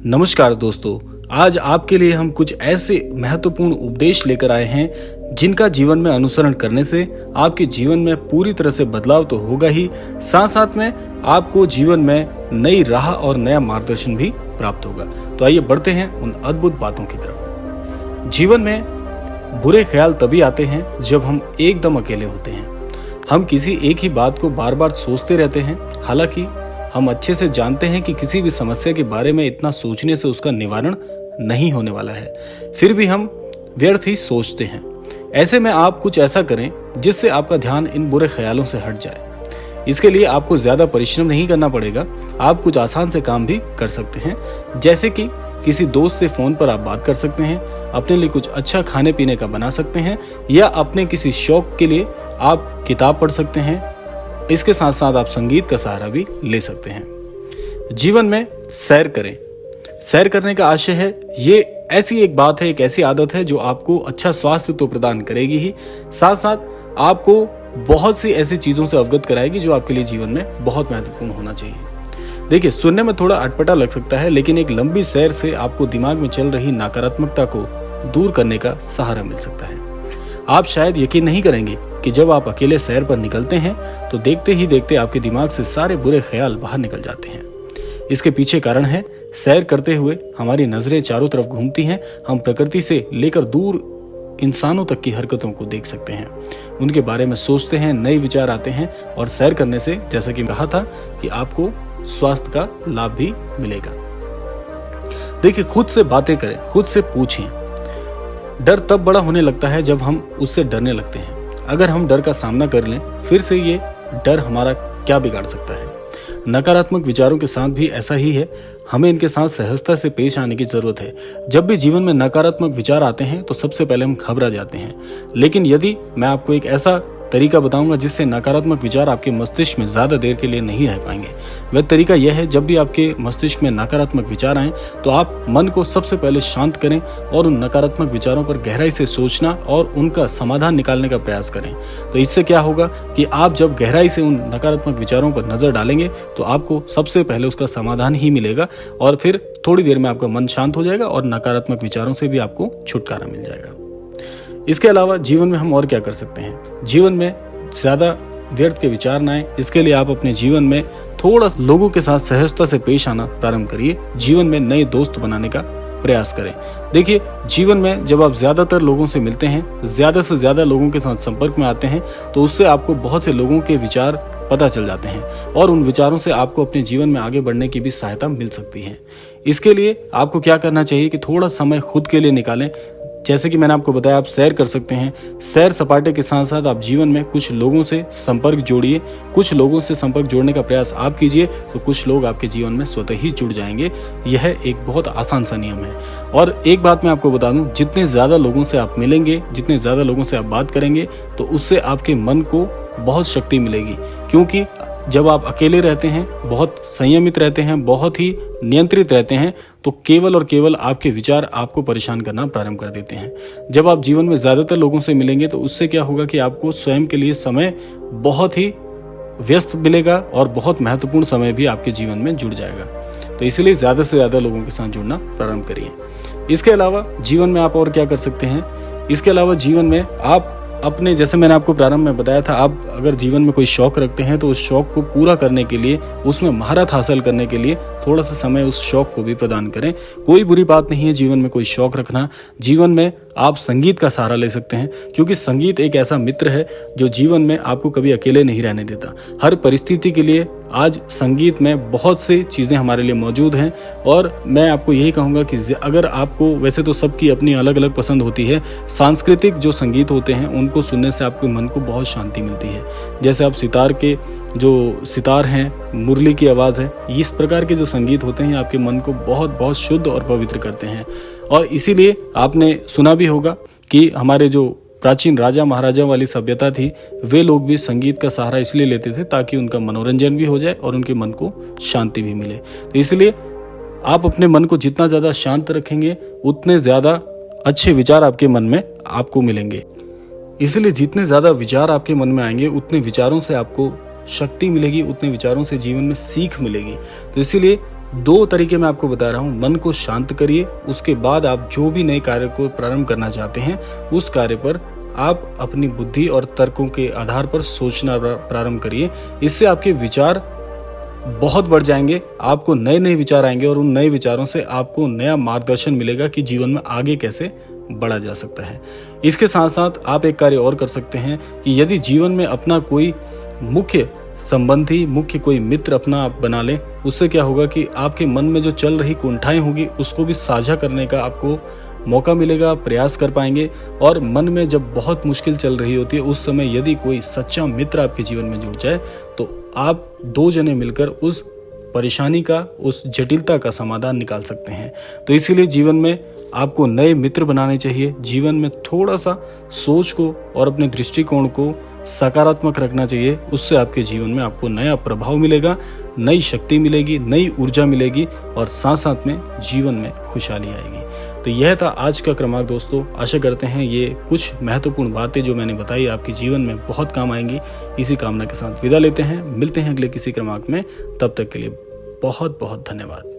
नमस्कार दोस्तों, आज आपके लिए हम कुछ ऐसे महत्वपूर्ण उपदेश लेकर आए हैं जिनका जीवन में अनुसरण करने से आपके जीवन में पूरी तरह से बदलाव तो होगा ही, साथ साथ में आपको जीवन में नई राह और नया मार्गदर्शन भी प्राप्त होगा। तो आइए बढ़ते हैं उन अद्भुत बातों की तरफ। जीवन में बुरे ख्याल तभी आते हैं जब हम एकदम अकेले होते हैं। हम किसी एक ही बात को बार बार सोचते रहते हैं, हालांकि हम अच्छे से जानते हैं कि किसी भी समस्या के बारे में इतना सोचने से उसका निवारण नहीं होने वाला है, फिर भी हम व्यर्थ ही सोचते हैं। ऐसे में आप कुछ ऐसा करें जिससे आपका ध्यान इन बुरे ख्यालों से हट जाए। इसके लिए आपको ज्यादा परिश्रम नहीं करना पड़ेगा। आप कुछ आसान से काम भी कर सकते हैं, जैसे कि किसी दोस्त से फोन पर आप बात कर सकते हैं, अपने लिए कुछ अच्छा खाने पीने का बना सकते हैं, या अपने किसी शौक के लिए आप किताब पढ़ सकते हैं। इसके साथ साथ आप संगीत का सहारा भी ले सकते हैं। जीवन में सैर करें। सैर करने का आशय है, ये ऐसी एक बात है, एक ऐसी आदत है जो आपको अच्छा स्वास्थ्य तो प्रदान करेगी ही, साथ साथ आपको बहुत सी ऐसी चीजों से अवगत कराएगी जो आपके लिए जीवन में बहुत महत्वपूर्ण होना चाहिए। देखिए, सुनने में थोड़ा अटपटा लग सकता है, लेकिन एक लंबी सैर से आपको दिमाग में चल रही नकारात्मकता को दूर करने का सहारा मिल सकता है। आप शायद यकीन नहीं करेंगे कि जब आप अकेले सैर पर निकलते हैं तो देखते ही देखते आपके दिमाग से सारे बुरे ख्याल बाहर निकल जाते हैं। इसके पीछे कारण है, सैर करते हुए हमारी नजरें चारों तरफ घूमती हैं। हम प्रकृति से लेकर दूर इंसानों तक की हरकतों को देख सकते हैं, उनके बारे में सोचते हैं, नए विचार आते हैं। और सैर करने से, जैसा कि कहा था, कि आपको स्वास्थ्य का लाभ भी मिलेगा। देखिए, खुद से बातें करें, खुद से पूछें। डर तब बड़ा होने लगता है जब हम उससे डरने लगते हैं। अगर हम डर का सामना कर लें, फिर से ये डर हमारा क्या बिगाड़ सकता है। नकारात्मक विचारों के साथ भी ऐसा ही है, हमें इनके साथ सहजता से पेश आने की जरूरत है। जब भी जीवन में नकारात्मक विचार आते हैं तो सबसे पहले हम घबरा जाते हैं, लेकिन यदि मैं आपको एक ऐसा तरीका बताऊंगा जिससे नकारात्मक विचार आपके मस्तिष्क में ज्यादा देर के लिए नहीं रह पाएंगे। वह तरीका यह है, जब भी आपके मस्तिष्क में नकारात्मक विचार आए तो आप मन को सबसे पहले शांत करें और उन नकारात्मक विचारों पर गहराई से सोचना और उनका समाधान निकालने का प्रयास करें। तो इससे क्या होगा कि आप जब गहराई से उन नकारात्मक विचारों पर नजर डालेंगे तो आपको सबसे पहले उसका समाधान ही मिलेगा, और फिर थोड़ी देर में आपका मन शांत हो जाएगा और नकारात्मक विचारों से भी आपको छुटकारा मिल जाएगा। इसके अलावा जीवन में हम और क्या कर सकते हैं। जीवन में ज्यादा व्यर्थ के विचार ना आए, इसके लिए आप अपने जीवन में थोड़ा लोगों के साथ सहजता से पेश आना प्रारंभ करिए। जीवन में नए दोस्त बनाने का प्रयास करें। देखिए, जीवन में जब आप ज्यादातर लोगों से मिलते हैं, ज्यादा से ज्यादा लोगों के साथ संपर्क में आते हैं, तो उससे आपको बहुत से लोगों के विचार पता चल जाते हैं और उन विचारों से आपको अपने जीवन में आगे बढ़ने की भी सहायता मिल सकती है। इसके लिए आपको क्या करना चाहिए कि थोड़ा समय खुद के लिए निकालें। जैसे कि मैंने आपको बताया, आप सैर कर सकते हैं। सैर सपाटे के साथ साथ आप जीवन में कुछ लोगों से संपर्क जोड़िए। कुछ लोगों से संपर्क जोड़ने का प्रयास आप कीजिए तो कुछ लोग आपके जीवन में स्वतः ही जुड़ जाएंगे। यह एक बहुत आसान सा नियम है। और एक बात मैं आपको बता दूं, जितने ज्यादा लोगों से आप मिलेंगे, जितने ज्यादा लोगों से आप बात करेंगे, तो उससे आपके मन को बहुत शक्ति मिलेगी। क्योंकि जब आप अकेले रहते हैं, बहुत संयमित रहते हैं, बहुत ही नियंत्रित रहते हैं, तो केवल और केवल आपके विचार आपको परेशान करना प्रारंभ कर देते हैं। जब आप जीवन में ज्यादातर लोगों से मिलेंगे तो उससे क्या होगा कि आपको स्वयं के लिए समय बहुत ही व्यस्त मिलेगा और बहुत महत्वपूर्ण समय भी आपके जीवन में जुड़ जाएगा। तो इसलिए ज्यादा से ज्यादा लोगों के साथ जुड़ना प्रारंभ करिए। इसके अलावा जीवन में आप और क्या कर सकते हैं। इसके अलावा जीवन में आप अपने, जैसे मैंने आपको प्रारंभ में बताया था, आप अगर जीवन में कोई शौक रखते हैं तो उस शौक को पूरा करने के लिए, उसमें महारत हासिल करने के लिए थोड़ा सा समय उस शौक को भी प्रदान करें। कोई बुरी बात नहीं है जीवन में कोई शौक रखना। जीवन में आप संगीत का सहारा ले सकते हैं, क्योंकि संगीत एक ऐसा मित्र है जो जीवन में आपको कभी अकेले नहीं रहने देता। हर परिस्थिति के लिए आज संगीत में बहुत सी चीजें हमारे लिए मौजूद हैं। और मैं आपको यही कहूंगा कि अगर आपको, वैसे तो सबकी अपनी अलग अलग पसंद होती है, सांस्कृतिक जो संगीत होते हैं उनको सुनने से आपके मन को बहुत शांति मिलती है। जैसे आप सितार के जो सितार हैं, मुरली की आवाज है, इस प्रकार के जो संगीत होते हैं आपके मन को बहुत बहुत शुद्ध और पवित्र करते हैं। और इसीलिए आपने सुना भी होगा कि हमारे जो प्राचीन राजा महाराजा वाली सभ्यता थी, वे लोग भी संगीत का सहारा इसलिए लेते थे ताकि उनका मनोरंजन भी हो जाए और उनके मन को शांति भी मिले। तो इसलिए आप अपने मन को जितना ज्यादा शांत रखेंगे, उतने ज्यादा अच्छे विचार आपके मन में आपको मिलेंगे। इसलिए जितने ज्यादा विचार आपके मन में आएंगे, उतने विचारों से आपको शक्ति मिलेगी, उतने विचारों से जीवन में सीख मिलेगी। तो इसीलिए 2 तरीके मैं आपको बता रहा हूँ। मन को शांत करिए, उसके बाद आप जो भी नए कार्य को प्रारंभ करना चाहते हैं उस कार्य पर आप अपनी बुद्धि और तर्कों के आधार पर सोचना प्रारंभ करिए। इससे आपके विचार बहुत बढ़ जाएंगे, आपको नए नए विचार आएंगे और उन नए विचारों से आपको नया मार्गदर्शन मिलेगा कि जीवन में आगे कैसे बढ़ा जा सकता है। इसके साथ साथ आप एक कार्य और कर सकते हैं कि यदि जीवन में अपना कोई मुख्य संबंधी, मुख्य कोई मित्र अपना आप बना लें, उससे क्या होगा कि आपके मन में जो चल रही कुंठाएं होगी उसको भी साझा करने का आपको मौका मिलेगा, प्रयास कर पाएंगे। और मन में जब बहुत मुश्किल चल रही होती है उस समय यदि कोई सच्चा मित्र आपके जीवन में जुड़ जाए तो आप 2 जने मिलकर उस परेशानी का, उस जटिलता का समाधान निकाल सकते हैं। तो इसीलिए जीवन में आपको नए मित्र बनाने चाहिए। जीवन में थोड़ा सा सोच को और अपने दृष्टिकोण को सकारात्मक रखना चाहिए। उससे आपके जीवन में आपको नया प्रभाव मिलेगा, नई शक्ति मिलेगी, नई ऊर्जा मिलेगी और साथ साथ में जीवन में खुशहाली आएगी। तो यह था आज का क्रमांक दोस्तों। आशा करते हैं ये कुछ महत्वपूर्ण बातें जो मैंने बताई आपके जीवन में बहुत काम आएंगी। इसी कामना के साथ विदा लेते हैं, मिलते हैं अगले किसी क्रमांक में। तब तक के लिए बहुत बहुत धन्यवाद।